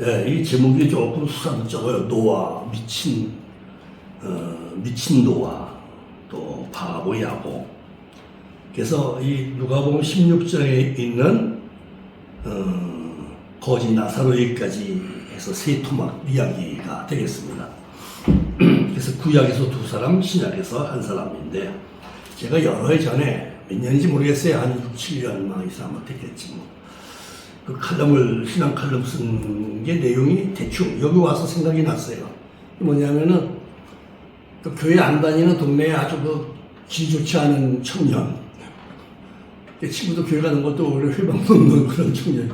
예, 이 제목이 조금 수상쩍어요. 노아, 미친 노아, 또 바보 야곱. 그래서 이 누가복음 16장에 있는 거지 나사로에까지 해서 세 토막 이야기가 되겠습니다. 그래서 구약에서 두 사람, 신약에서 한 사람인데, 제가 여러 해 전에, 몇 년인지 모르겠어요. 한 6, 7년 이상 됐겠지 뭐. 그 칼럼을, 신앙 칼럼 쓴 게 내용이 대충 여기 와서 생각이 났어요. 뭐냐면은, 그 교회 안 다니는 동네에 아주 질 좋지 않은 청년. 친구도 교회 가는 것도 오히려 회방도 없는 그런 청년.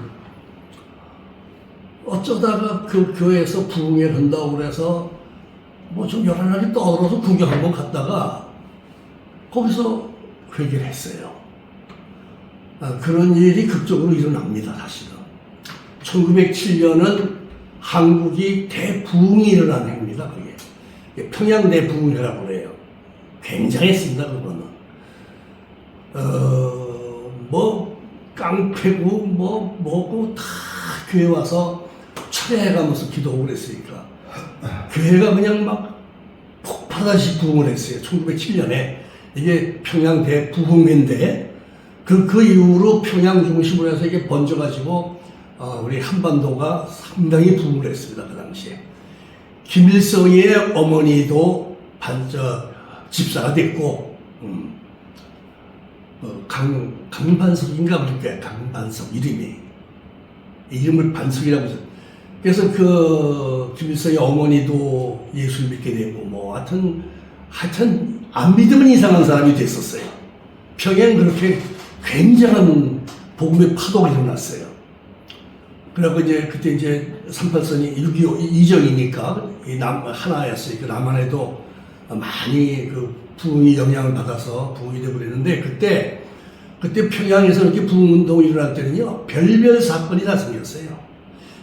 어쩌다가 그 교회에서 부흥회 한다고 그래서 뭐 좀 여러 날이 떠들어서 구경 한번 갔다가 거기서 회개를 했어요. 그런 일이 극적으로 일어납니다, 사실은. 1907년은 한국이 대부흥이 일어난 해입니다, 그게. 평양 대부흥회라고 그래요. 굉장했습니다, 그거는. 뭐, 깡패고, 뭐고, 다 교회 와서 철회해가면서 기도하고 그랬으니까. 교회가 그냥 막 폭발하듯이 부흥을 했어요. 1907년에. 이게 평양 대부흥회인데, 그 이후로 평양 중심으로 해서 이게 번져가지고, 우리 한반도가 상당히 부흥을 했습니다, 그 당시에. 김일성의 어머니도 집사가 됐고, 강반석인가 그럴 강반석 이름을 반석이라고 해서. 그래서 그 김일성의 어머니도 예수를 믿게 되고, 뭐 하여튼 안 믿으면 이상한 사람이 됐었어요. 평양 그렇게 굉장한 복음의 파도가 일어났어요. 그리고 그때 이제 38선이 6.25 이정이니까 하나였으니까 남한에도 많이 그 부흥이 영향을 받아서 부흥이 되어버렸는데, 그때 평양에서 이렇게 부흥운동이 일어날 때는요, 별별 사건이 다 생겼어요.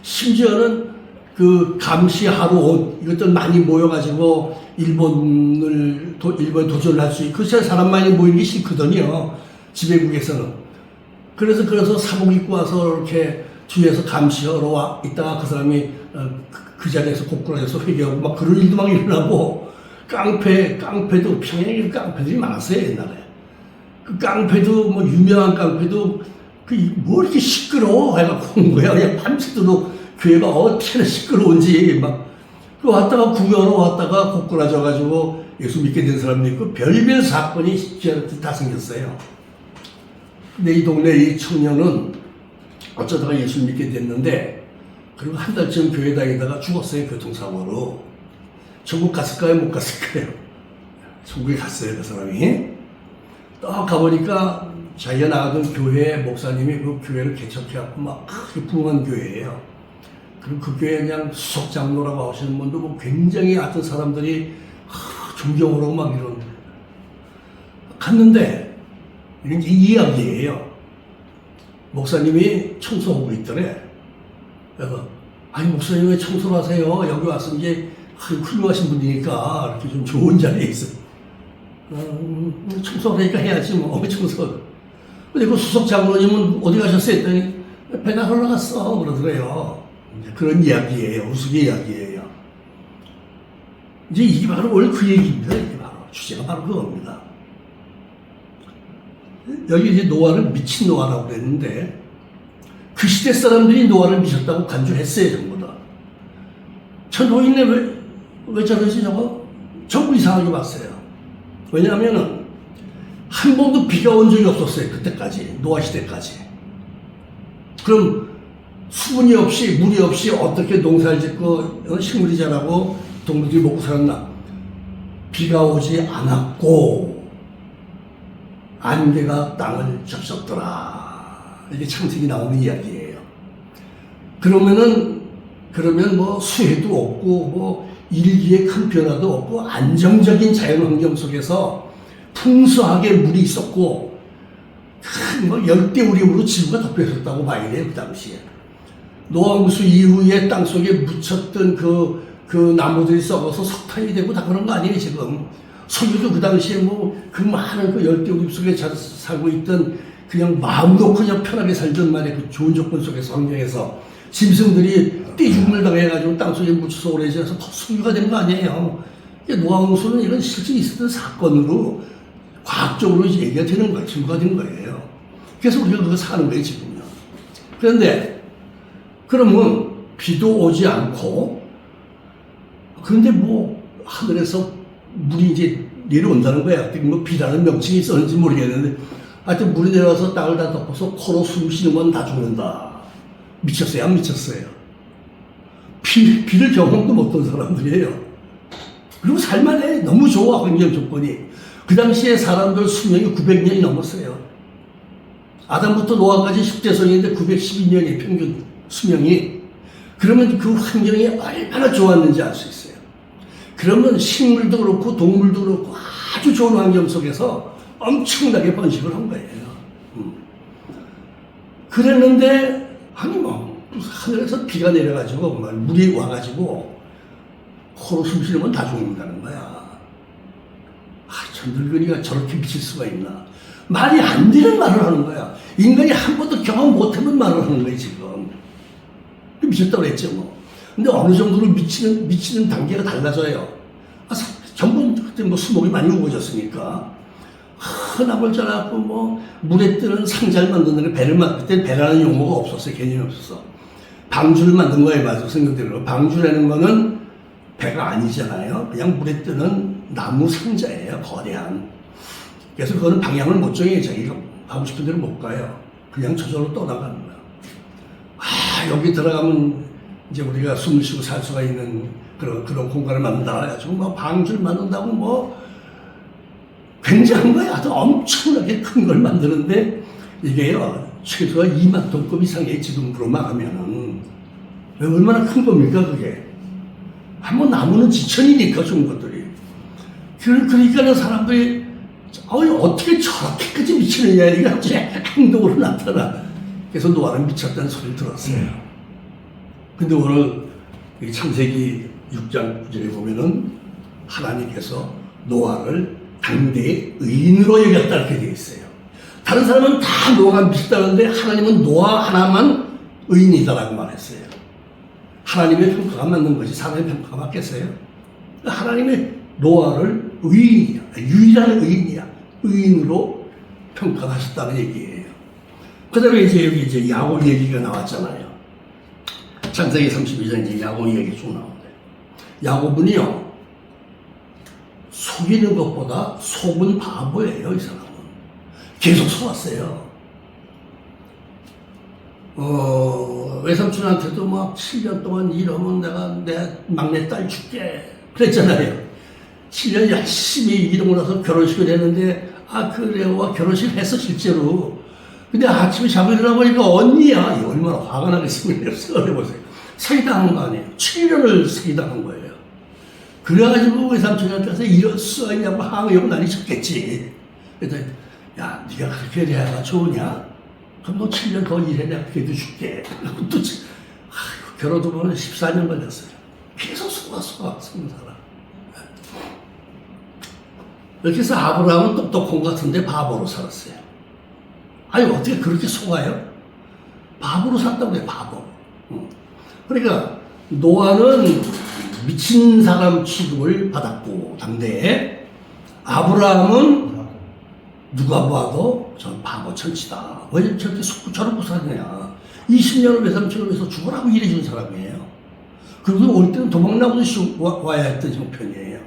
심지어는 그 감시 하루 옷, 이것들 많이 모여가지고 일본에 도전을 할 수 있고, 그 사람 많이 모이는 게 싫거든요, 지배국에서는. 그래서 사복 입고 와서 이렇게 뒤에서 감시하러 있다가 그 사람이 그 자리에서 고꾸라져서 회개하고 막 그런 일도 막 일어나고, 깡패도, 평양에 깡패들이 많았어요, 옛날에. 그 깡패도, 뭐, 유명한 깡패도, 뭐 이렇게 시끄러워? 해갖고 온 거야. 그냥 밤새도록 교회가 어떻게 시끄러운지, 왔다가 구경하러 왔다가 고꾸라져가지고 예수 믿게 된 사람도 있고, 별별 사건이 다 생겼어요. 근데 이 동네 이 청년은 어쩌다가 예수 믿게 됐는데, 그리고 한 달쯤 교회 다니다가 죽었어요, 교통사고로. 천국 갔을까요? 못 갔을까요? 천국에 갔어요, 그 사람이. 딱 가보니까 자기가 나가던 교회 목사님이 그 교회를 개척해갖고 막 크게 부흥한 교회예요. 그리고 그 교회 그냥 수석 장로라고 하시는 분도 뭐 굉장히 하여튼 사람들이 존경을 하고 막 이런. 갔는데, 이런 이야기예요. 목사님이 청소하고 있더래. 그래서, 아니, 목사님 왜 청소를 하세요? 여기 와서 이제 훌륭하신 분이니까 이렇게 좀 좋은 자리에 있어. 청소하니까 해야지 뭐. 청소. 근데 그 수석 장로님은 어디 가셨어요? 했더니 배달 올라갔어 그러더래요. 그런 이야기예요. 우스개 이야기예요. 이제 이게 바로 오늘 그 얘기입니다. 이게 바로 주제가 바로 그겁니다. 여기 이제 노아를 미친 노아라고 그랬는데, 그 시대 사람들이 노아를 미쳤다고 간주했어요, 전부 다. 저 노인네 왜 저러지 저거? 전부 이상하게 봤어요. 왜냐하면은 한 번도 비가 온 적이 없었어요, 그때까지. 노아 시대까지. 그럼 수분이 없이, 물이 없이 어떻게 농사를 짓고 식물이 자라고 동물들이 먹고 살았나? 비가 오지 않았고 안개가 땅을 접속더라. 이게 창세기 나오는 이야기예요. 그러면 뭐 수해도 없고 뭐 일기에 큰 변화도 없고 안정적인 자연환경 속에서 풍성하게 물이 있었고 큰 뭐 열대우림으로 지구가 덮여 있었다고 봐야 돼요, 그 당시에. 노아홍수 이후에 땅속에 묻혔던 그 나무들이 썩어서 석탄이 되고 다 그런 거 아니에요, 지금. 석유도 그 당시에 뭐 그 많은 그 열대우림 속에 살고 있던, 그냥 마음 놓고 그냥 편하게 살던 말에 그 좋은 조건 속에서, 환경에서 짐승들이 떼죽음을 당해가지고 땅속에 묻혀서 오래 지나서 석유가 된 거 아니에요. 노아홍수는 이런 실제 있었던 사건으로 과학적으로 얘기가 되는 거예요. 증거가 된 거예요. 그래서 우리가 그거 사는 거예요, 지금요. 그런데, 그러면 비도 오지 않고, 그런데 뭐, 하늘에서 물이 이제 내려온다는 거야. 뭐 비라는 명칭이 있었는지 모르겠는데, 하여튼 물이 내려와서 땅을 다 덮어서 코로 숨 쉬는 건 다 죽는다. 미쳤어요? 안 미쳤어요? 비를 경험도 못한 사람들이에요. 그리고 살만해. 너무 좋아, 환경 조건이. 그 당시에 사람들 수명이 900년이 넘었어요. 아담부터 노아까지 10대성인데 912년이 평균 수명이. 그러면 그 환경이 얼마나 좋았는지 알 수 있어요. 그러면 식물도 그렇고 동물도 그렇고 아주 좋은 환경 속에서 엄청나게 번식을 한 거예요. 그랬는데, 아니 뭐, 하늘에서 비가 내려가지고, 물이 와가지고, 코로 숨 쉬는 건 다 죽는다는 거야. 늙은이가 저렇게 미칠 수가 있나. 말이 안 되는 말을 하는 거야. 인간이 한 번도 경험 못해본 말을 하는 거야, 지금. 미쳤다고 그랬죠, 뭐. 근데 어느 정도로 미치는 단계가 달라져요. 전부 그때 뭐 수목이 많이 우거졌으니까. 나물 자라고 뭐, 물에 뜨는 상자를 만드는 배를 그때 배라는 용어가 없었어요. 개념이 없었어. 방주를 만든 거에 맞아, 생각대로. 방주라는 거는 배가 아니잖아요. 그냥 물에 뜨는 나무 상자예요, 거대한. 그래서 그거는 방향을 못 정해. 자기가 가고 싶은 데로 못 가요. 그냥 저절로 떠나가는 거야. 여기 들어가면 이제 우리가 숨을 쉬고 살 수가 있는 그런 공간을 만든다 해가지고 뭐 방주를 만든다고 뭐 굉장한 거야. 아주 엄청나게 큰 걸 만드는데 이게요, 최소한 2만 톤급 이상의 지금으로만 하면은 얼마나 큰 겁니까, 그게. 한번 나무는 지천이니까, 좋은 것들이. 그러니까는 사람들이, 어떻게 저렇게까지 미치느냐, 이게 갑자기 행동으로 나타나. 그래서 노아는 미쳤다는 소리를 들었어요. 근데 오늘 창세기 6장 9절에 보면은 하나님께서 노아를 당대의 의인으로 여겼다, 이렇게 되어 있어요. 다른 사람은 다 노아가 미쳤다는데 하나님은 노아 하나만 의인이다라고 말했어요. 하나님의 평가가 맞는 거지 사람의 평가가 맞겠어요? 하나님의 노아를 의인이야, 유일한 의인이야, 의인으로 평가하셨다는 얘기예요. 그 다음에 이제 야곱 얘기가 나왔잖아요. 창세기 32장 이제 야곱 얘기 쭉 나오는데, 야곱은요, 속이는 것보다 속은 바보예요, 이 사람은. 계속 속았어요. 외삼촌한테도 막 7년 동안 일하면 내가 내 막내딸 줄게 그랬잖아요. 7년 열심히 일하고 나서 결혼식을 했는데, 그래요. 결혼식을 했어, 실제로. 근데 아침에 자고 일어나 보니까 언니야. 얼마나 화가 나겠습니까? 생각해보세요. 사기당한 거 아니에요. 7년을 사기당한 거예요. 그래가지고 외삼촌한테 가서 이럴 수가 있냐고 항의하고 난리 쳤겠지. 그랬더니, 야, 네가 그렇게 대화가 좋으냐? 그럼 너 7년 더 일해, 내가 그래도 줄게. 또, 결혼도 보면 14년 걸렸어요. 계속 속아, 속는 사람. 이렇게 해서 아브라함은 똑똑한 것 같은데 바보로 살았어요. 아니, 어떻게 그렇게 속아요? 바보로 살았다고 해요, 바보. 그러니까, 노아는 미친 사람 취급을 받았고, 당대에. 아브라함은 누가 봐도 전 바보 천치다. 왜 저렇게 속구처럼 살느냐. 20년을 외삼촌을 위해서 죽으라고 일해준 사람이에요. 그리고 올 때는 도망나고도 와야 했던 형편이에요.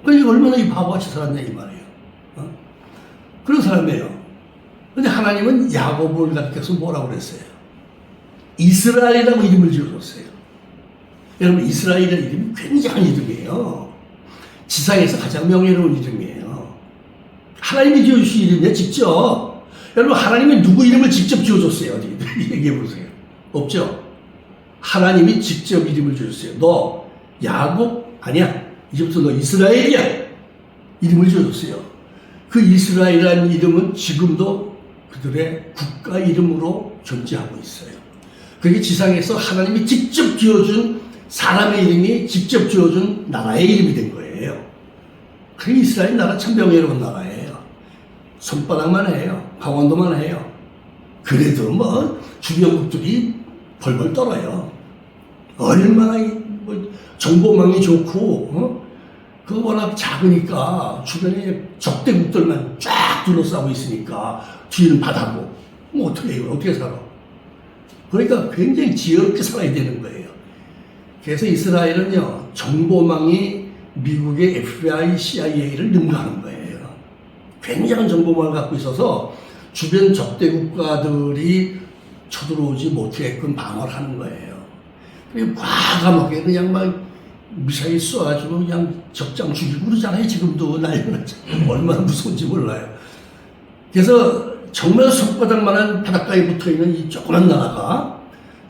그러니까 얼마나 이 바보같이 살았냐, 이 말이에요. 그런 사람이에요. 근데 하나님은 야곱을 가르쳐서 뭐라고 그랬어요? 이스라엘이라고 이름을 지어줬어요. 여러분, 이스라엘이라는 이름이 굉장한 이름이에요. 지상에서 가장 명예로운 이름이에요. 하나님이 지어주신 이름이야, 직접. 여러분, 하나님이 누구 이름을 직접 지어줬어요? 어디 얘기해보세요. 없죠? 하나님이 직접 이름을 지어줬어요. 너 야곱 아니야. 이제부터 너 이스라엘이야. 이름을 지어줬어요. 그 이스라엘이라는 이름은 지금도 그들의 국가 이름으로 존재하고 있어요. 그게 지상에서 하나님이 직접 지어준 사람의 이름이 직접 지어준 나라의 이름이 된 거예요. 그 이스라엘 나라 참 명예로운 나라예요. 손바닥만 해요. 강원도만 해요. 그래도 뭐 주변국들이 벌벌 떨어요. 얼마나 뭐 정보망이 좋고, 그 워낙 작으니까 주변에 적대국들만 쫙 둘러싸고 있으니까 뒤는 바다고, 뭐 어떻게 해요? 어떻게 살아? 그러니까 굉장히 지혜롭게 살아야 되는 거예요. 그래서 이스라엘은요, 정보망이 미국의 FBI, CIA를 능가하는 거예요. 굉장한 정보망을 갖고 있어서 주변 적대 국가들이 쳐들어오지 못하게끔 방어를 하는 거예요. 그리고 과감하게 그냥 막 미사일 쏘아가지고 그냥 적장 죽이고 그러잖아요. 지금도 난리가 나죠. 얼마나 무서운지 몰라요. 그래서 정말 손바닥만한 바닷가에 붙어있는 이 조그만 나라가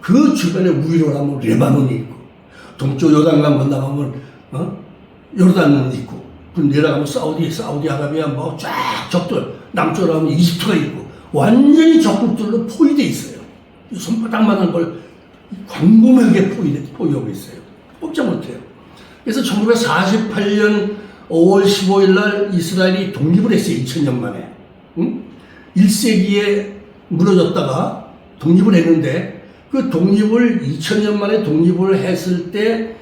그 주변에 우위로 가면 레바논이 있고, 동쪽 요단강 건너가면 요르단은 있고, 그 내려가면 사우디아라비아 뭐 쫙 적들, 남쪽으로 가면 이집트가 있고, 완전히 적국들로 포위돼 있어요. 손바닥만한 걸 광범위하게 포위하고 있어요. 꼼짝 못해요. 그래서 1948년 5월 15일 날 이스라엘이 독립을 했어요. 2000년 만에. 1세기에 무너졌다가 독립을 했는데, 그 독립을 2000년 만에 독립을 했을 때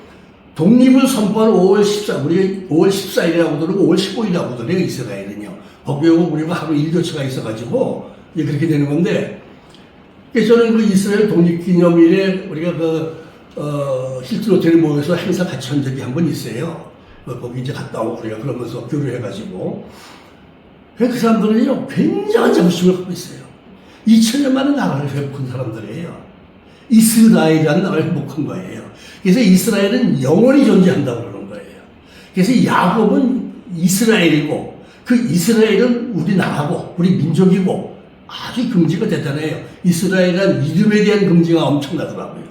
독립을 선포한 5월 14, 우리가 5월 14일이라고 그러고 5월 15일이라고 그러네요. 이스라엘은요. 거기에 우리가 하루 일교차가 있어가지고 이제 그렇게 되는 건데, 그래서 저는 그 이스라엘 독립기념일에 우리가 힐튼 호텔에 모여서 행사 같이 한 적이 한 번 있어요. 거기 이제 갔다 오고 우리가 그러면서 교류해가지고. 그 사람들은요, 굉장한 자부심을 갖고 있어요. 2000년 만에 나라를 회복한 사람들이에요. 이스라엘이라는 나라를 회복한 거예요. 그래서 이스라엘은 영원히 존재한다고 그러는 거예요. 그래서 야곱은 이스라엘이고, 그 이스라엘은 우리나라고, 우리 민족이고, 아주 긍지가 대단해요. 이스라엘이라는 이름에 대한 긍지가 엄청나더라고요.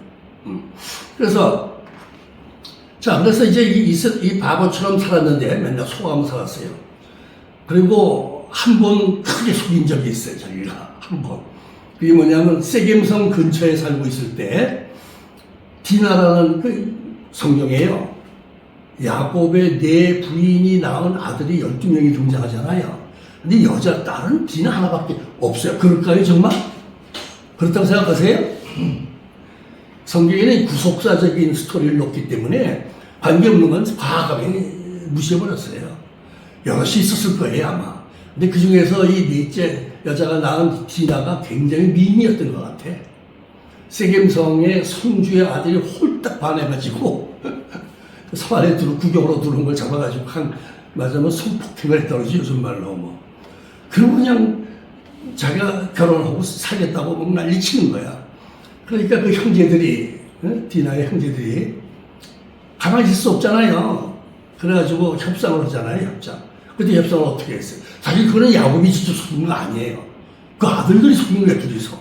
그래서, 그래서 이제 이 바보처럼 살았는데 맨날 소화하며 살았어요. 그리고 한 번 크게 속인 적이 있어요, 자기가. 한 번. 그게 뭐냐면, 세겜성 근처에 살고 있을 때, 디나라는 그 성경에요. 야곱의 네 부인이 낳은 아들이 12명이 등장하잖아요. 근데 여자 딸은 디나 하나밖에 없어요. 그럴까요, 정말? 그렇다고 생각하세요? 성경에는 구속사적인 스토리를 넣기 때문에 관계없는 건 과감하게 무시해버렸어요. 여럿이 있었을 거예요, 아마. 근데 그 중에서 이 넷째 여자가 낳은 디나가 굉장히 미인이었던 것 같아. 세겜성의 성주의 아들이 홀딱 반해가지고 성 안에 구경으로 들어온 걸 잡아가지고 말하자면 성폭행을 했다고 요즘 말로 뭐. 그리고 그냥 자기가 결혼하고 살겠다고 막 난리치는 거야. 그러니까 그 형제들이, 디나의 형제들이 가만히 있을 수 없잖아요. 그래가지고 협상을 하잖아요, 협상. 근데 협상을 어떻게 했어요? 사실 그거는 야곱이 직접 속인 거 아니에요. 그 아들들이 속인 거야, 둘이서.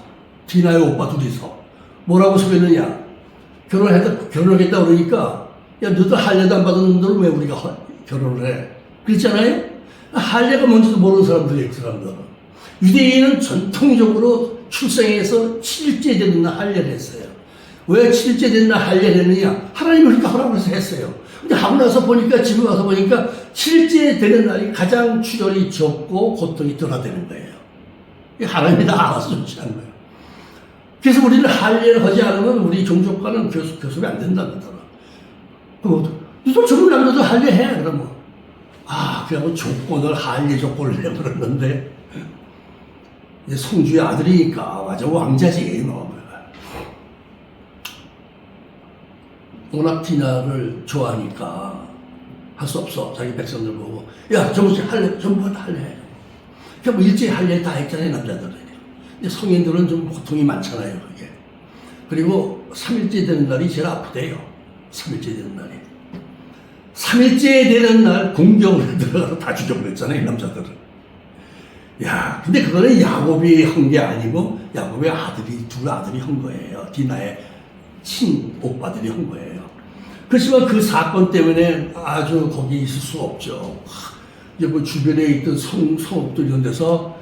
디나의 오빠 둘이서. 뭐라고 속였느냐? 결혼하겠다 그러니까, 야, 너도 할례도 안 받은 놈들 왜 우리가 결혼을 해? 그랬잖아요? 할례가 뭔지도 모르는 사람들이에요, 그 사람들은. 유대인은 전통적으로 출생해서 7일째 되는 날 할례를 했어요. 왜 7일째 되는 날 할례를 했느냐? 하나님이 그러니까 하라고 해서 했어요. 근데 하고 나서 보니까, 집에 와서 보니까 7일째 되는 날이 가장 출혈이 적고 고통이 덜하다는 거예요. 하나님이 다 알아서 조치한 거예요. 그래서 우리는 할례를 하지 않으면 우리 종족과는 교섭이 안 된다는 거더라. 너도 젊은 남자도 할례해. 그러면. 그냥 조건을, 할례 조건을 내버렸는데, 이제 성주의 아들이니까, 맞아, 왕자지, 너. 워낙 디나를 좋아하니까 할 수 없어. 자기 백성들 보고. 야, 전부 다 할례. 그냥 뭐 일제히 할례 다 했잖아요, 남자들은. 근데 성인들은 좀 고통이 많잖아요, 그게. 그리고 3일째 되는 날이 제일 아프대요. 3일째 되는 날이. 3일째 되는 날 공경을 들어가서 다 죽여버렸잖아요, 이 남자들은. 야, 근데 그거는 야곱이 한 게 아니고, 야곱의 두 아들이 한 거예요. 디나의 친오빠들이 한 거예요. 그렇지만 그 사건 때문에 아주 거기 있을 수 없죠. 이제 뭐 주변에 있던 성읍들 이런 데서,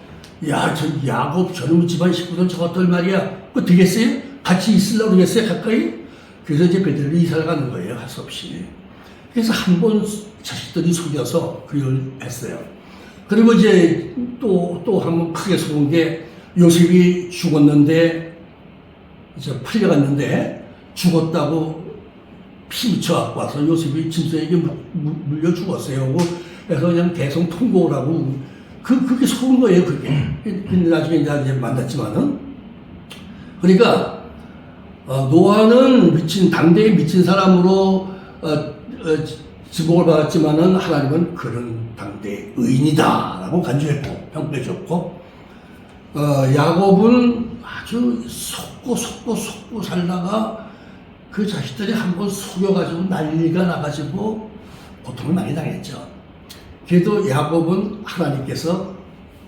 야, 저 야곱 저놈 집안 식구들 저것들 말이야. 그거 되겠어요? 같이 있으려고 그러겠어요? 가까이? 그래서 이제 베들레헴 이사를 가는 거예요. 할 수 없이. 그래서 한 번 자식들이 속여서 그 일을 했어요. 그리고 이제 또 한 번 크게 속은 게, 요셉이 죽었는데 팔려갔는데 죽었다고 피 묻혀갖고 와서 요셉이 짐승에게 물려 죽었어요. 그래서 그냥 대성 통고라고 그게 속은 거예요, 그게. 근데 나중에 이제 만났지만은. 그러니까, 노아는 당대에 미친 사람으로, 지목을 받았지만은 하나님은 그런 당대의 의인이다. 라고 간주했고, 평가해줬고, 야곱은 아주 속고 살다가 그 자식들이 한번 속여가지고 난리가 나가지고 고통을 많이 당했죠. 그래도 야곱은 하나님께서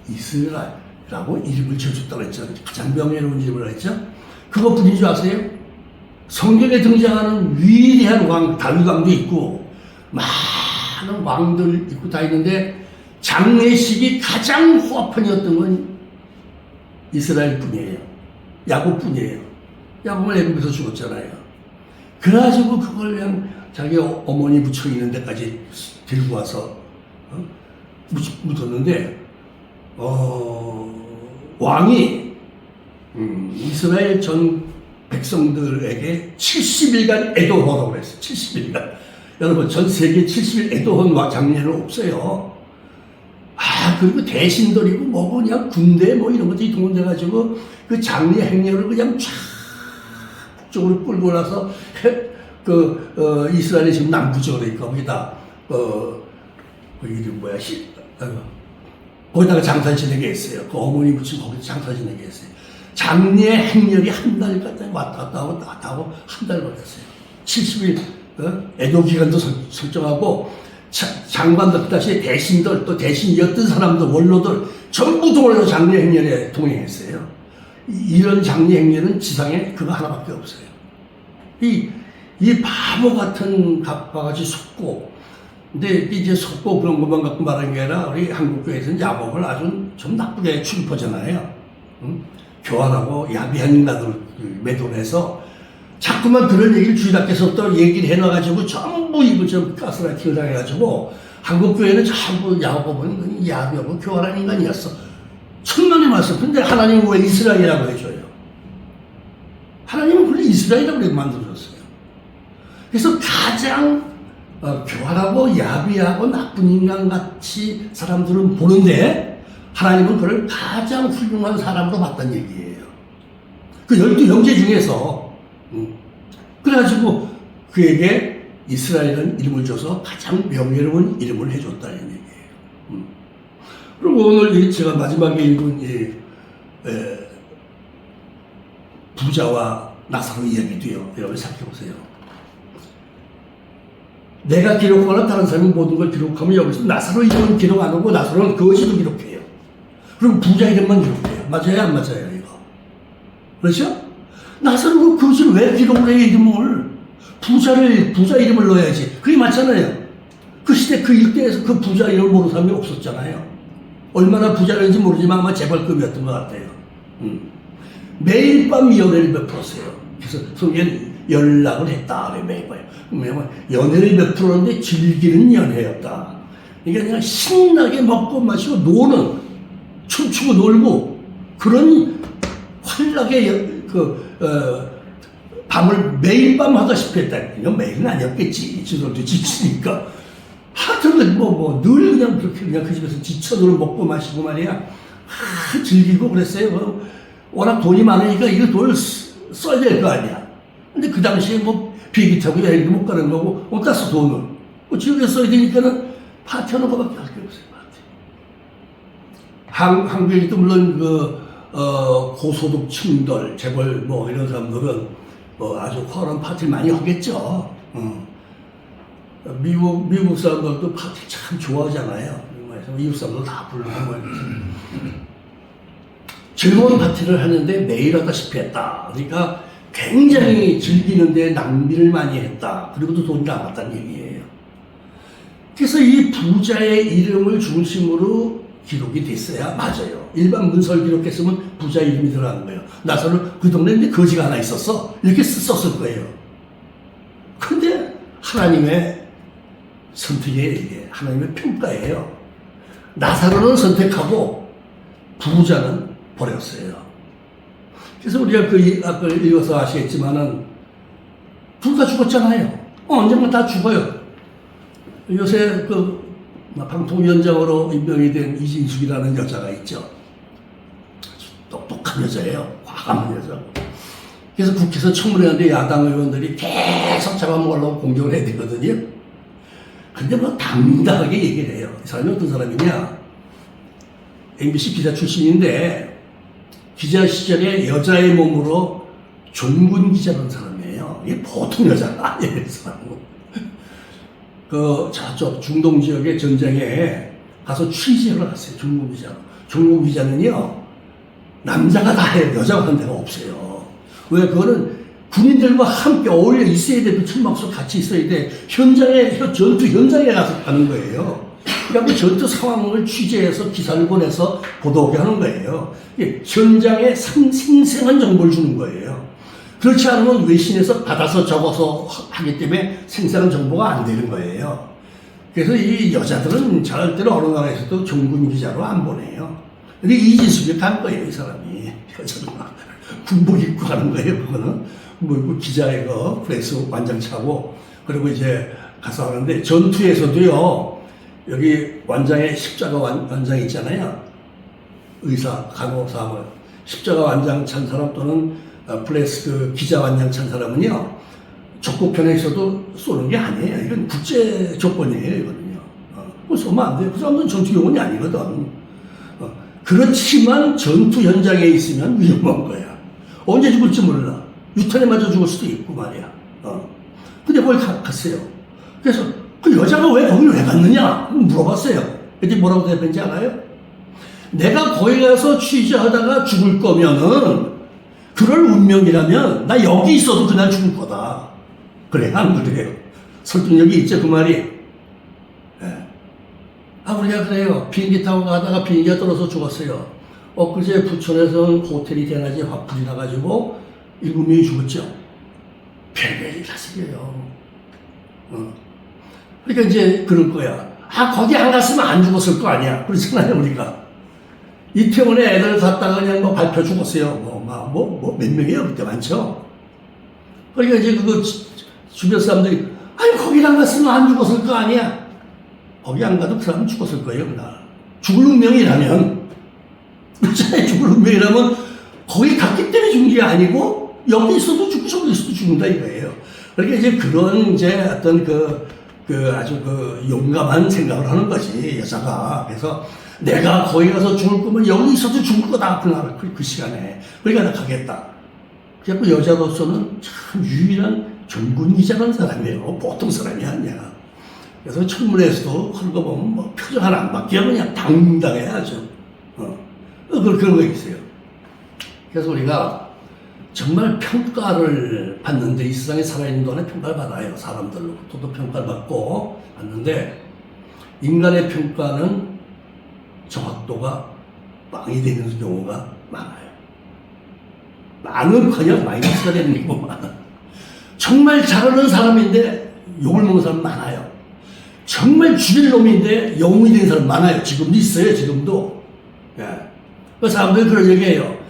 이스라엘이라고 이름을 지어줬다고 했죠. 가장 명예로운 이름을 했죠. 그것뿐인 줄 아세요? 성경에 등장하는 위대한 왕, 다윗 왕도 있고 많은 왕들 있고 다 있는데 장례식이 가장 호화편이었던 건 이스라엘 뿐이에요. 야곱 뿐이에요. 야곱은 애굽에서 죽었잖아요. 그래가지고 그걸 그냥 자기 어머니 부처 있는 데까지 들고 와서 묻었는데 왕이 이스라엘 전 백성들에게 70일간 애도하라고 그랬어요. 70일간. 여러분 전 세계 70일 애도한 장례는 없어요. 그리고 대신들이고 뭐 그냥 군대 뭐 이런 것들이 동원돼가지고 그 장례 행렬을 그냥 쫙 북쪽으로 끌고 나서 이스라엘이 지금 남부쪽으로 있고 거기다 그 이름 뭐야 거기다가 장사 지내게 했어요. 그 어머니 부친 거기서 장사 지내게 했어요. 장례 행렬이 한 달까지 왔다 갔다 하고 한 달 걸렸어요. 70일 애도 기간도 설정하고 장관들 다시 대신들 또 대신이었던 사람들 원로들 전부 동원해서 장례 행렬에 동행했어요. 이런 장례 행렬은 지상에 그거 하나밖에 없어요. 이 바보 같은 바가지 속고 근데 이제 속고 그런 것만 갖고 말하는 게 아니라 우리 한국교회에서는 야곱을 아주 좀 나쁘게 취급하잖아요. 교활하고 야비한 인간을 매도를 해서 자꾸만 그런 얘기를 주일학교에서 또 얘기를 해놔가지고 전부 이거 좀 가스라이팅을 당해가지고 한국교회는 전부 야곱은 야비하고 교활한 인간이었어. 천만의 말씀. 근데 하나님은 왜 이스라엘이라고 해줘요? 하나님은 그래 이스라엘이라고 만들어줬어요. 그래서 가장 교활하고 야비하고 나쁜 인간같이 사람들은 보는데 하나님은 그를 가장 훌륭한 사람으로 봤다는 얘기예요. 그 12형제 중에서 그래가지고 그에게 이스라엘은 이름을 줘서 가장 명예로운 이름을 해줬다는 얘기예요. 그리고 오늘 제가 마지막에 읽은 부자와 나사로 이야기도요. 여러분 생각해보세요. 내가 기록하거나 다른 사람이 모든 걸 기록하면 여기서 나사로 이름은 기록 안 하고 나사로는 거지도 기록해요. 그리고 부자 이름만 기록해요. 맞아요? 안 맞아요? 이거. 그렇죠? 나사로 거지를 왜 기록을 해요? 이름을. 부자 이름을 넣어야지. 그게 맞잖아요. 그 시대 그 일대에서 그 부자 이름을 모르는 사람이 없었잖아요. 얼마나 부자였는지 모르지만 아마 재벌급이었던 것 같아요. 매일 밤 연애를 베풀었어요. 그래서 성경에 연락을 했다. 매일 밤. 왜냐면 연애를 베풀었는데 즐기는 연애였다. 그러니까 그냥 신나게 먹고 마시고 노는, 춤추고 놀고 그런 환락의 밤을 매일 밤 하다시피 했다. 이건 매일은 아니었겠지. 지들도 지치니까. 하여튼 늘 그냥 그렇게 그냥 그 집에서 지쳐들 먹고 마시고 말이야. 즐기고 그랬어요. 워낙 돈이 많으니까 이거 돈을 써야 될 거 아니야. 근데 그 당시에 비행기 타고 여행도 못 가는 거고, 어디다 써 돈을. 지역에 써야 되니까는 파티하는 거밖에 할 게 없어요, 파티. 한국에도 물론 고소득층들, 재벌 이런 사람들은 아주 화려한 파티를 많이 하겠죠. 미국 사람들도 파티 참 좋아하잖아요. 미국 사람들 다 부르고 즐거운 파티를 하는데 매일 하다시피 했다. 그러니까 굉장히 즐기는데 낭비를 많이 했다. 그리고 또 돈이 남았다는 얘기예요. 그래서 이 부자의 이름을 중심으로 기록이 됐어야 맞아요. 일반 문서를 기록했으면 부자 이름이 들어가는 거예요. 나사로 그 동네에 거지가 하나 있었어. 이렇게 썼을 거예요. 근데 하나님의 선택이에요, 이게. 하나님의 평가예요. 나사로는 선택하고 부자는 버렸어요. 그래서 우리가 아까 읽어서 아시겠지만은 둘 다 죽었잖아요. 언젠가 다 죽어요. 요새 방통위원장으로 임명이 된 이진숙이라는 여자가 있죠. 아주 똑똑한 여자예요. 과감한 여자. 그래서 국회에서 청문회하는데 야당 의원들이 계속 잡아먹으려고 공격을 해야 되거든요. 근데 뭐 당당하게 얘기를 해요. 이 사람이 어떤 사람이냐. MBC 기자 출신인데 기자 시절에 여자의 몸으로 종군 기자라는 사람이에요. 이게 보통 여자가 아니에요. 저쪽 중동 지역의 전쟁에 가서 취재를 했어요. 종군 기자로. 종군 기자는요, 남자가 다 해요. 여자가 한 데가 없어요. 왜? 그거는 군인들과 함께 어울려 있어야 돼. 그 천막속 같이 있어야 돼. 전투 현장에 가서 하는 거예요. 그러니까 그 전투 상황을 취재해서 기사를 보내서 보도하게 하는 거예요. 현장에 생생한 정보를 주는 거예요. 그렇지 않으면 외신에서 받아서 적어서 하기 때문에 생생한 정보가 안 되는 거예요. 그래서 이 여자들은 절대로 어느 나라에서도 종군 기자로 안 보내요. 근데 이진숙이 간 거예요, 이 사람이. 여자는 군복 입고 가는 거예요, 그거는. 뭐, 기자의 프레스 완장차고, 그리고 이제 가서 하는데, 전투에서도요, 여기 완장에 십자가 완장 있잖아요. 의사, 간호사, 십자가 완장 찬 사람 또는 플래스 기자 완장 찬 사람은요, 적국편에 있어도 쏘는 게 아니에요. 이건 국제 조건이에요, 이거는요. 그거 쏘면 안 돼요. 그 사람들은 전투요원이 아니거든. 그렇지만 전투 현장에 있으면 위험한 거야. 언제 죽을지 몰라. 유탄에 맞아 죽을 수도 있고 말이야. 근데 거기 갔어요. 그래서 그 여자가 왜 거기를 왜 갔느냐 물어봤어요. 그때 뭐라고 대답했는지 알아요? 내가 거기 가서 취재하다가 죽을 거면은 그럴 운명이라면 나 여기 있어도 그날 죽을 거다. 그래, 안 그래요? 설득력이 있죠, 그 말이. 네. 우리가 그래요. 비행기 타고 가다가 비행기가 떨어져 죽었어요. 엊그제 부천에서 호텔이 대낮에 확 불이 나가지고 7명이 죽었죠. 별별이 다스려요. 그러니까 이제 그럴 거야. 거기 안 갔으면 안 죽었을 거 아니야. 그렇잖아요, 우리가. 이태원에 애들 갔다가 그냥 밟혀 죽었어요. 몇 명이에요? 그때 많죠? 그러니까 이제 주변 사람들이, 거기 안 갔으면 안 죽었을 거 아니야. 거기 안 가도 그 사람은 죽었을 거예요, 그날. 죽을 운명이라면. 그렇잖아요. 죽을 운명이라면 거기 갔기 때문에 죽은 게 아니고, 여기 있어도 죽고 저기 있어도 죽는다 이거예요. 그러니까 이제 그런 어떤 아주 용감한 생각을 하는 거지, 여자가. 그래서 내가 거기 가서 죽을 거면 여기 있어도 죽을 거다, 그날, 그 시간에. 그러니까 나 가겠다. 그래서 여자로서는 참 유일한 종군기자라는 사람이에요. 보통 사람이 아니야. 그래서 청문회에서도 그런 거 보면 표정 하나 안 바뀌어 그냥 당당해야죠. 그런 거 있어요. 그래서 우리가 정말 평가를 받는데, 이 세상에 살아있는 동안에 평가를 받아요. 사람들로부터도 평가를 받고 받는데, 인간의 평가는 정확도가 빵이 되는 경우가 많아요. 많은커녕 마이너스가 되는 경우가 많아요. 정말 잘하는 사람인데 욕을 먹는 사람 많아요. 정말 죽일 놈인데 영웅이 된 사람 많아요. 지금도 있어요, 지금도. 그 사람들이 그런 얘기해요.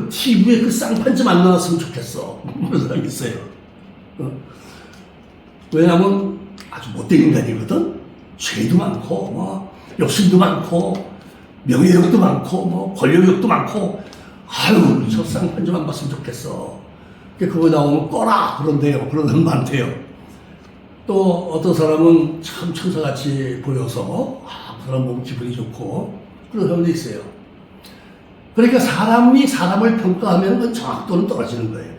TV에 그 쌍판 좀 안 나왔으면 좋겠어. 그런 사람이 있어요. 왜냐면 아주 못된 인간이거든? 죄도 많고, 욕심도 많고, 명예욕도 많고, 권력욕도 많고, 저 쌍판 좀 안 봤으면 좋겠어. 그거 나오면 꺼라! 그런데요. 그런 사람 많대요. 또 어떤 사람은 참 천사같이 보여서, 그 사람 보면 기분이 좋고, 그런 사람도 있어요. 그러니까 사람이 사람을 평가하면 그 정확도는 떨어지는 거예요.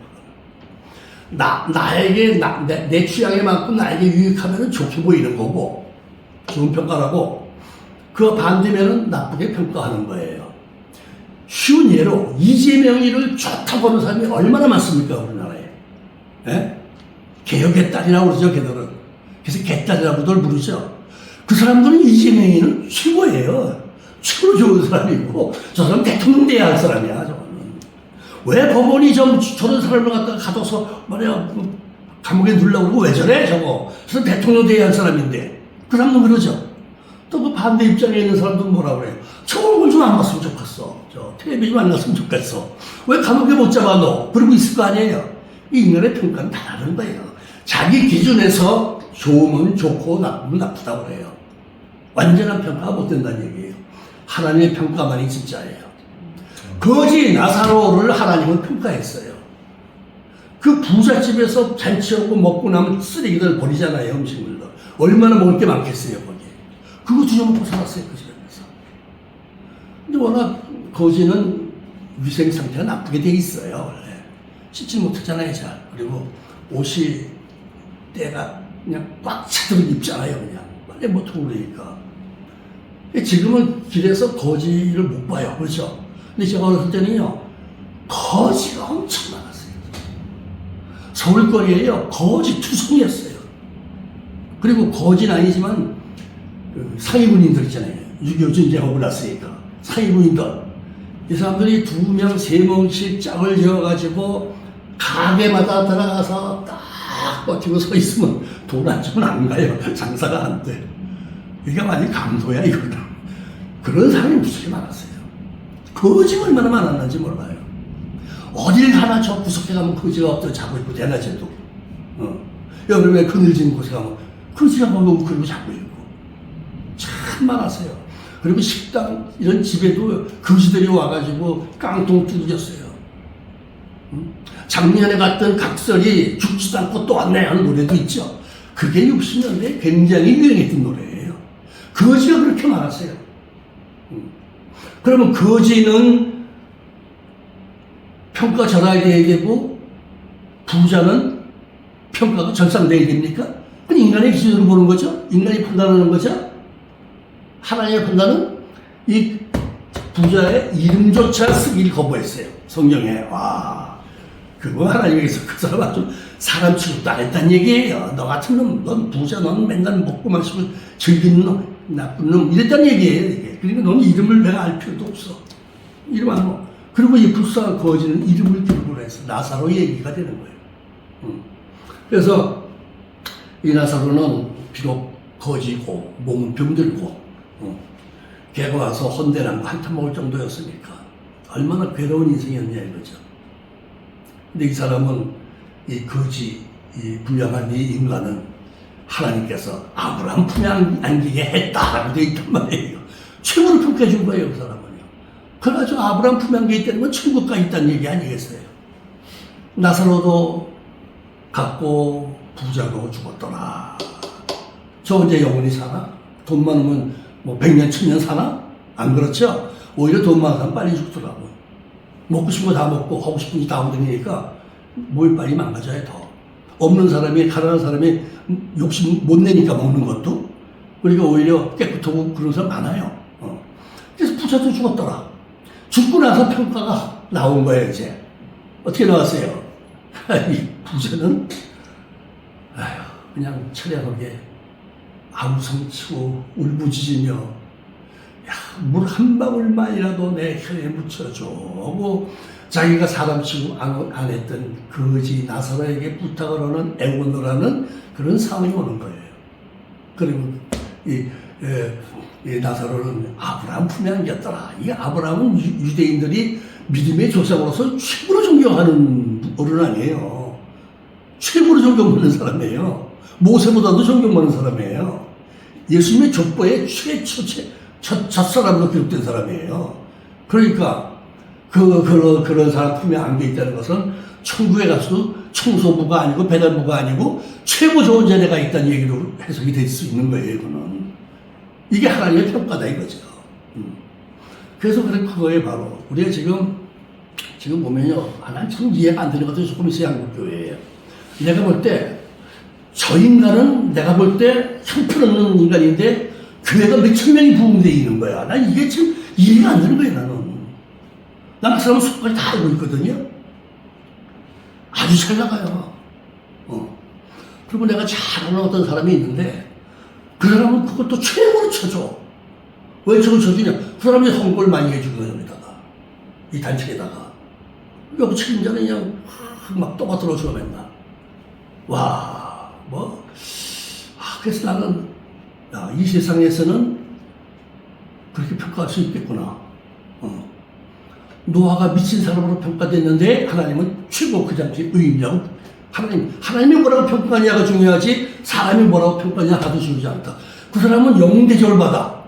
내 취향에 맞고 나에게 유익하면 좋게 보이는 거고, 좋은 평가라고, 그 반대면은 나쁘게 평가하는 거예요. 쉬운 예로, 이재명이를 좋다고 하는 사람이 얼마나 많습니까, 우리나라에? 개혁의 딸이라고 그러죠, 걔들은. 그래서 개딸이라고들 부르죠. 그 사람들은 이재명이는 최고예요. 최고로 좋은 사람이고, 저 사람 대통령 돼야 할 사람이야, 저거는. 왜 법원이 저런 사람을 갖다가 가둬서, 감옥에 넣으려고 그러고 왜 저래, 저거. 그래서 대통령 돼야 할 사람인데. 그 사람도 그러죠. 또 그 반대 입장에 있는 사람들은 뭐라 그래요? 저 얼굴 좀 안 봤으면 좋겠어. 저 텔레비전 안 났으면 좋겠어. 왜 감옥에 못 잡아 너? 그러고 있을 거 아니에요. 이 인간의 평가는 다 다른 거예요. 자기 기준에서 좋으면 좋고 나쁘면 나쁘다고 그래요. 완전한 평가가 못 된다는 얘기예요. 하나님의 평가만이 진짜예요. 거지 나사로를 하나님은 평가했어요. 그 부잣집에서 잔치하고 먹고 나면 쓰레기들 버리잖아요. 음식물로. 얼마나 먹을 게 많겠어요 거기. 그거 주워먹고 살았어요 그 집에서. 근데 워낙 거지는 위생 상태가 나쁘게 돼 있어요 원래. 씻지 못하잖아요 잘. 그리고 옷이 때가 그냥 꽉 차도록 입잖아요 그냥. 빨리 못하고 그러니까. 지금은 길에서 거지를 못 봐요. 그렇죠? 근데 제가 어렸을 때는요 거지가 엄청 많았어요. 서울거리에요 거지 투성이었어요. 그리고 거지는 아니지만 그 상위군인들 있잖아요. 6.25 전쟁하고 났으니까 상위군인들 이 사람들이 2명, 3명씩 짝을 지어가지고 가게마다 들어가서 딱 버티고 서 있으면 돈 안 주면 안 가요. 장사가 안 돼. 이게 완전 강도야 이거는. 그런 사람이 무척 많았어요. 거지가 얼마나 많았는지 몰라요. 어딜 가나 저 구석에 가면 거지가 엎드려 자고 있고 대낮에도. 여름에 그늘진 곳에 가면 거지가 거기 그리고 자고 있고. 참 많았어요. 그리고 식당 이런 집에도 거지들이 와가지고 깡통 두드렸어요. 작년에 갔던 각설이 죽지도 않고 또 왔네 하는 노래도 있죠. 그게 60년대에 굉장히 유행했던 노래예요. 거지가 그렇게 많았어요. 그러면 거지는 평가절하해야 되고 부자는 평가가 절상돼야 됩니까? 그건 인간의 기준으로 보는 거죠. 인간이 판단하는 거죠. 하나님의 판단은 이 부자의 이름조차 쓰기를 거부했어요. 성경에. 와, 그거 하나님께서 그 사람 아주 사람 취급도 안 했다는 얘기예요. 너 같은 놈, 넌 부자, 넌 맨날 먹고 마시고 즐기는 놈, 나쁜 놈, 이랬다는 얘기예요. 이게. 그러니까 넌 이름을 내가 알 필요도 없어. 이름 안 먹어. 그리고 이 불쌍한 거지는 이름을 들고 해서 나사로 얘기가 되는 거예요. 그래서 이 나사로는 비록 거지고 몸은 병들고 걔가 와서 헌대랑 한탄 먹을 정도였으니까 얼마나 괴로운 인생이었냐 이거죠. 근데 이 사람은 이 거지, 이 불량한 이 인간은 하나님께서 아브라함 품에 안기게 했다라고 되어 있단 말이에요. 최고로 평가해 준 거예요, 그 사람은요. 그래가지고 아브라함 품에 안기게 있다는 건 천국 가 있다는 얘기 아니겠어요? 나사로도 갔고 부자도 죽었더라. 저 언제 영원히 사나? 돈 많으면 뭐 100년, 1000년 사나? 안 그렇죠? 오히려 돈 많은 사람 빨리 죽더라고. 먹고 싶은 거 다 먹고 하고 싶은 거 다 하고 다니니까 몸이 빨리 망가져요 더. 없는 사람이, 가난한 사람이 욕심 못 내니까 먹는 것도. 그러니까 오히려 깨끗하고 그런 사람 많아요. 그래서 부자도 죽었더라. 죽고 나서 평가가 나온 거예요 이제. 어떻게 나왔어요? 이 부자는 아휴, 그냥 처량하게 아우성치고 울부짖으며 물 한 방울만이라도 내 혀에 묻혀줘 하고 자기가 사람치고 안 했던 거지 나사로에게 부탁을 하는 애원을 하는 그런 상황이 오는 거예요. 그리고 이 나사로는 아브라함 품에 안겼더라. 이 아브라함은 유대인들이 믿음의 조상으로서 최고로 존경하는 어른 아니에요. 최고로 존경받는 사람이에요. 모세보다도 존경받는 사람이에요. 예수님의 족보에 첫 사람으로 기록된 사람이에요. 그러니까 그런 사람 품에 안겨 있다는 것은 천국에 가서도 청소부가 아니고 배달부가 아니고 최고 좋은 자리가 있다는 얘기로 해석이 될 수 있는 거예요. 이거는 이게 하나님의 평가다 이거죠. 그래서 그거에 바로 우리가 지금 보면요, 난 참 이해가 안 되는 것도 조금 있어요. 한국교회에 내가 볼 때 저 인간은 내가 볼 때 형편없는 인간인데 교회가 몇천 명이 부흥되어 있는 거야. 난 이게 지금 이해가 안 되는 거야, 나는. 난 그 사람 속까지 다 알고 있거든요. 아주 잘 나가요. 그리고 내가 잘 아는 어떤 사람이 있는데 그 사람은 그것도 최고로 쳐줘. 왜 저걸 쳐주냐? 그 사람이 홍보를 많이 해주거든요, 여기다가. 이 단체에다가. 여기 책임자는 그냥 막 떠받들어줘, 맨날. 와, 그래서 나는 이 세상에서는 평가할 수 있겠구나. 노아가 미친 사람으로 평가됐는데 하나님은 최고 그 당시 의인이라고. 하나님이 뭐라고 평가하냐가 중요하지 사람이 뭐라고 평가하냐가 더 중요하지 않다. 그 사람은 영대접을 받아.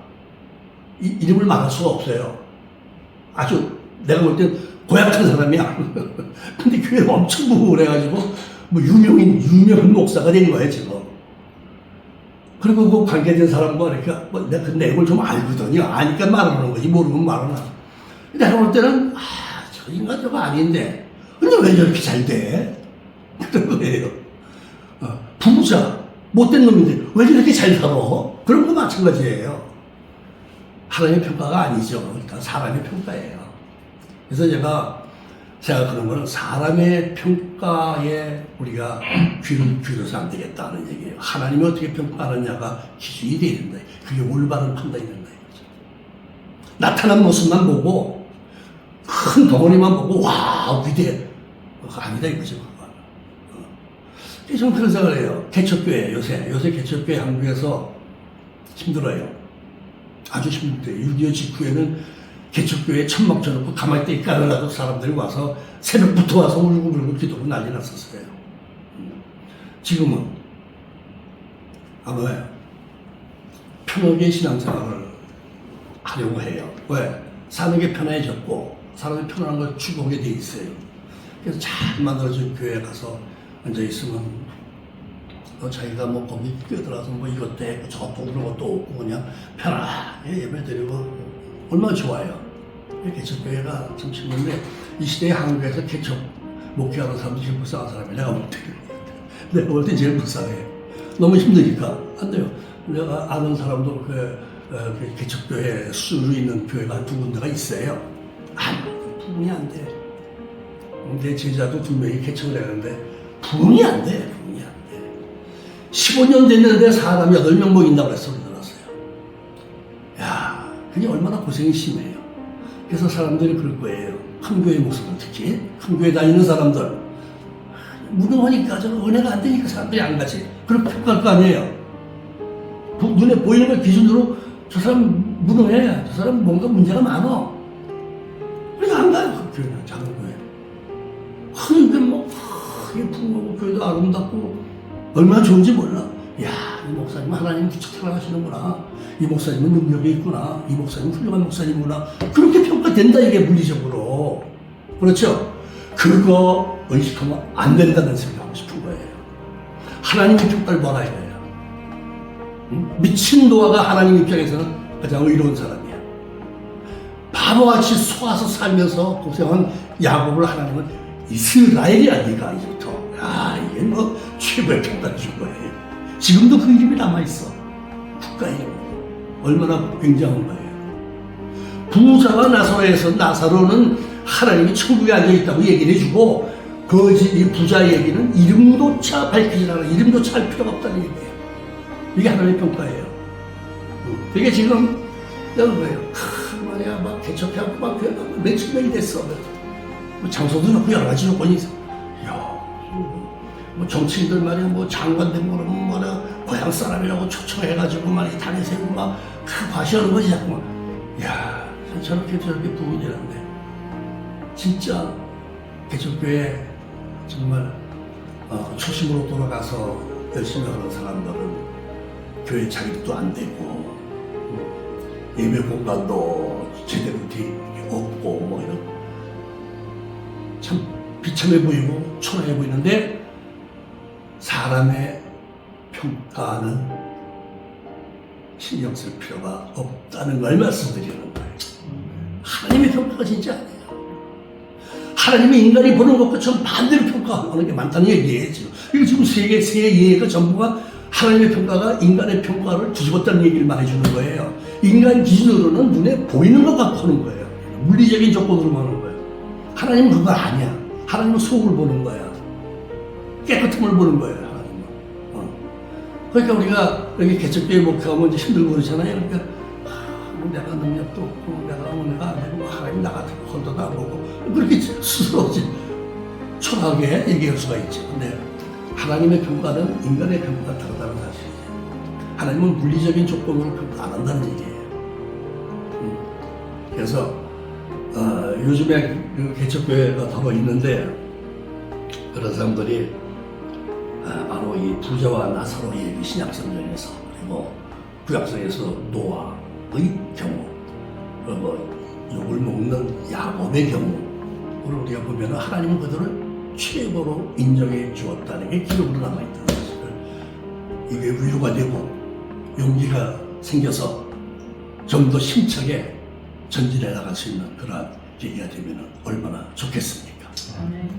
이름을 말할 수가 없어요. 아주 내가 볼 땐 고약한 사람이야. 근데 교회를 엄청 부흥을 해가지고 뭐 유명한 목사가 된 거예요 지금. 그리고 그 관계된 사람과 이렇게 뭐 내가 그 내용을 좀 알거든요. 아니까 말하는 거지 모르면 말하나. 내가 볼 때는 저 인간 저거 아닌데 근데 왜 저렇게 잘 돼? 그런 거예요. 부자 못된 놈인데 왜 저렇게 잘 살아? 그런 거 마찬가지예요. 하나님의 평가가 아니죠. 그러니까 사람의 평가예요. 그래서 제가 생각하는 거는 사람의 평가에 우리가 귀를 기울여서 안 되겠다는 얘기예요. 하나님이 어떻게 평가하느냐가 기준이 되야 된다. 그게 올바른 판단이 된다. 이거죠. 나타난 모습만 보고 큰 덩어리만 보고 와 위대해. 그거 아니다 이거죠. 저는 그런 생각을 해요. 개척교회 요새 개척교회 한국에서 힘들어요. 아주 힘들어요. 6.25 직후에는 개척교회에 천막 쳐놓고 가만히 떼 깔아놔도 사람들이 와서 새벽부터 와서 울고불고 기도하고 난리 났었어요. 지금은 아마 편하게 신앙생활을 하려고 해요. 왜? 사는 게 편해졌고 사람이 편안한 걸 추구하게 돼 있어요. 그래서 잘 만들어진 교회에 가서 앉아있으면 자기가 뭐 거기 끼어들어서 뭐 이것도 했고 저것도 그런 것도 없고 그냥 편안하게 예배드리고 얼마나 좋아요. 개척교회가 참 힘든데 이 시대에 한국에서 개척 목회하는 사람들이 제일 불쌍한 사람이에요. 내가 볼 때 제일 불쌍해요. 너무 힘드니까 안 돼요. 내가 아는 사람도 그 개척교회 수로 있는 교회가 한 2군데가 있어요. 부흥이 안 돼. 내 제자도 2명이 개척을 했는데 부흥이 안 돼. 15년 됐는데 사람이 8명 모인다고 해서 소리 들었어요. 야, 그게 얼마나 고생이 심해요. 그래서 사람들이 그럴 거예요. 큰 교회 목사들 특히 큰 교회 다니는 사람들 무능하니까 저거 은혜가 안 되니까 사람들이 안 가지. 그렇게 평가할 거 아니에요. 눈에 보이는 걸 기준으로 저 사람 무능해. 저 사람 뭔가 문제가 많아. 그래서 안 가요. 그 교회는 작은 교회. 그러니까 뭐 크게 풍부하고 교회도 아름답고 얼마나 좋은지 몰라. 야, 이 목사님은 하나님 부처 사랑하시는구나. 이 목사님은 능력이 있구나. 이 목사님은 훌륭한 목사님이구나. 그렇게 평가된다 이게 물리적으로. 그렇죠? 그거 의식하면 안 된다는 생각하고 싶은 거예요. 하나님의 평가를 뭐라 해요? 미친 노아가 하나님 입장에서는 가장 의로운 사람이야. 바보같이 속아서 살면서 고생한 야곱을 하나님은 이스라엘이야 네가 이제부터. 이게 뭐 최고의 평가를 준 거예요. 지금도 그 이름이 남아있어. 국가 이름. 얼마나 굉장한 거예요. 부자와 나사로는 하나님이 천국에 앉아있다고 얘기를 해주고 이 부자 얘기는 이름조차 밝히지 않아. 이름조차 할 필요가 없다는 얘기예요. 이게 하나님의 평가예요. 이게 지금 이런 거예요. 말이야 막 개척해갖고 막 몇십 명이 됐어. 뭐 장소도 좋고 여러 가지 조건이 있어. 뭐 정치인들 말이야 뭐 장관 되고 그러면 뭐라 고향 사람이라고 초청해가지고 막 당에 세우고 막 과시하는 거지 자꾸만. 야 저렇게 부흥이 되는데 진짜 개척교회 정말 초심으로 돌아가서 열심히 하는 사람들은 교회 자립도 안 되고 예배 공간도 제대로 없고 뭐 이런 참 비참해 보이고 초라해 보이는데 사람의 평가는 신경 쓸 필요가 없다는 걸 말씀드리는 거예요. 하나님의 평가가 진짜 아니에요. 하나님이 인간이 보는 것과 전 반대로 평가하는 게 많다는 얘기예요. 이거 지금 세 예가 전부가 하나님의 평가가 인간의 평가를 뒤집었다는 얘기를 말해주는 거예요. 인간 기준으로는 눈에 보이는 것 갖고 하는 거예요. 물리적인 조건으로만 하는 거예요. 하나님은 그거 아니야. 하나님은 속을 보는 거야. 깨끗함을 보는 거예요. 하나님은. 그러니까 우리가 여기 개척교회 목회하면 이제 힘들고 그러잖아요. 그러니까 내가 능력도 없고 내가 은혜가 안 되고 하나님 나 같은 홀도도 안 보고 그렇게 스스로 초라하게 얘기할 수가 있죠. 근데 하나님의 평가는 인간의 평가가 다르다는 사실이에요. 하나님은 물리적인 조건으로 평가 안 한다는 얘기예요. 그래서 요즘에 그 개척교회가 더 있는데 그런 사람들이 바로 이 부자와 나사로의 신약성경에서 그리고 구약성에서 노아의 경우 그리고 욕을 먹는 야곱의 경우를 우리가 보면 하나님은 그들을 최고로 인정해 주었다는 게 기록으로 남아있다는 사실을 이게 위로가 되고 용기가 생겨서 좀 더 힘차게 전진해 나갈 수 있는 그러한 계기가 되면 얼마나 좋겠습니까? 아멘.